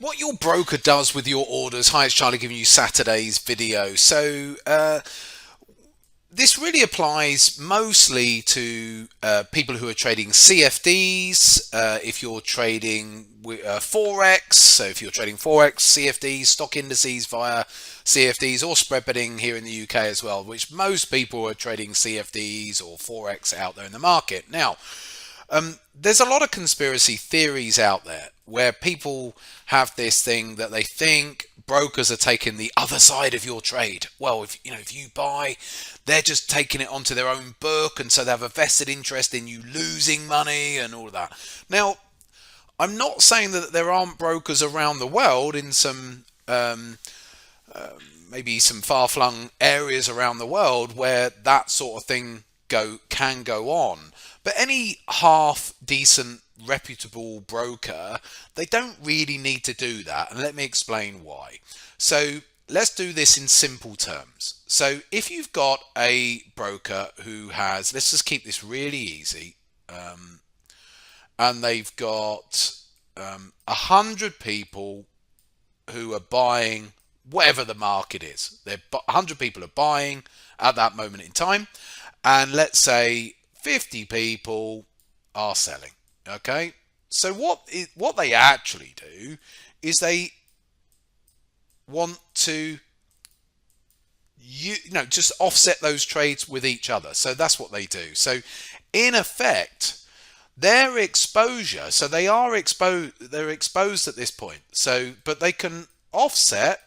what your broker does with your orders. Hi, it's Charlie giving you Saturday's video. This really applies mostly to people who are trading CFDs. If you're trading Forex, so if you're trading Forex, CFDs, stock indices via CFDs, or spread betting here in the UK as well, which most people are trading CFDs or Forex out there in the market. Now, there's a lot of conspiracy theories out there where people have this thing that they think brokers are taking the other side of your trade. Well, if you buy, they're just taking it onto their own book, and so they have a vested interest in you losing money and all of that. Now, I'm not saying that there aren't brokers around the world in some maybe some far-flung areas around the world where that sort of thing can go on. But any half decent, reputable broker, they don't really need to do that. And let me explain why. So let's do this in simple terms. So if you've got a broker who has, let's just keep this really easy, and they've got 100 people who are buying whatever the market is. 100 people are buying at that moment in time, and let's say 50 people are selling. Okay, so what they actually do is they want to just offset those trades with each other. So that's what they do. So in effect, their exposure, so they're exposed at this point. So but they can offset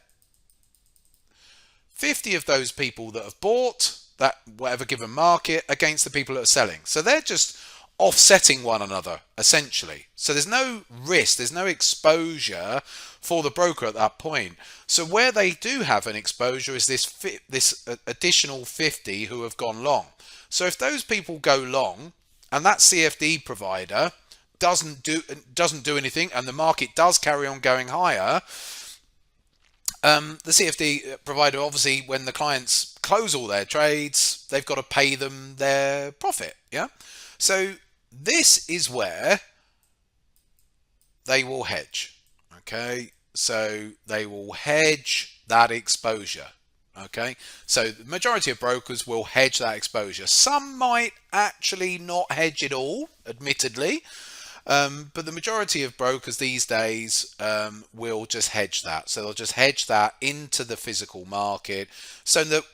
50 of those people that have bought that whatever given market against the people that are selling. So they're just offsetting one another essentially. So there's no risk, there's no exposure for the broker at that point. So where they do have an exposure is this additional 50 who have gone long. So if those people go long and that CFD provider doesn't do anything and the market does carry on going higher, the CFD provider, obviously, when the clients close all their trades, they've got to pay them their profit. Yeah. So this is where they will hedge. Okay. So they will hedge that exposure. Okay. So the majority of brokers will hedge that exposure. Some might actually not hedge it all, admittedly. But the majority of brokers these days will just hedge that. So they'll just hedge that into the physical market so that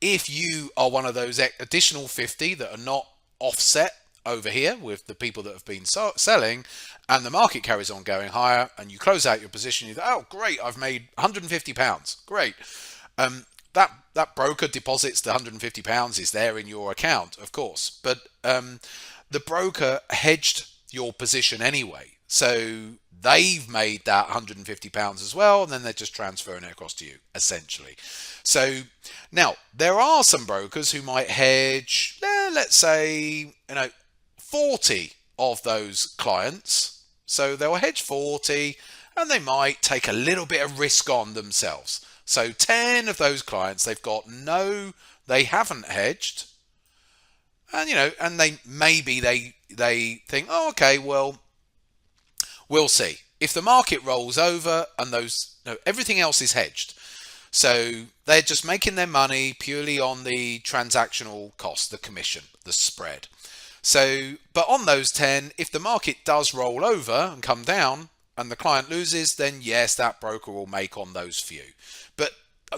if you are one of those additional 50 that are not offset over here with the people that have been selling and the market carries on going higher and you close out your position, you go, oh, great, I've made £150. Great. That broker deposits the £150 is there in your account, of course. But the broker hedged your position anyway, so they've made that £150 as well, and then they're just transferring it across to you essentially. So now there are some brokers who might hedge, let's say 40 of those clients, so they'll hedge 40 and they might take a little bit of risk on themselves. So 10 of those clients they haven't hedged, and and they think, oh, okay, well, we'll see. If the market rolls over and everything else is hedged, so they're just making their money purely on the transactional cost, the commission, the spread. So, but on those 10, if the market does roll over and come down and the client loses, then yes, that broker will make on those few. But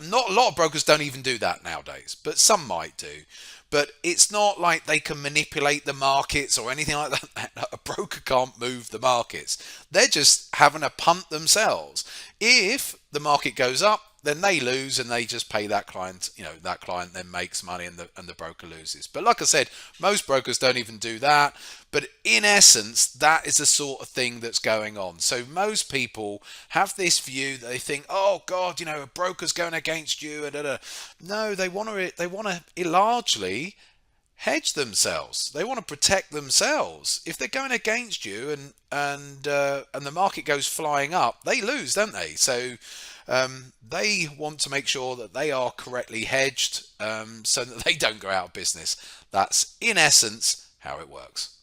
not a lot of brokers don't even do that nowadays, but some might do. But it's not like they can manipulate the markets or anything like that. A broker can't move the markets. They're just having a punt themselves. If the market goes up, then they lose and they just pay that client. That client then makes money and the broker loses. But like I said, most brokers don't even do that. But in essence, that is the sort of thing that's going on. So most people have this view that they think, oh God, a broker's going against you. No, they want to largely hedge themselves. They want to protect themselves. If they're going against you and the market goes flying up, they lose, don't they? So they want to make sure that they are correctly hedged so that they don't go out of business. That's in essence how it works.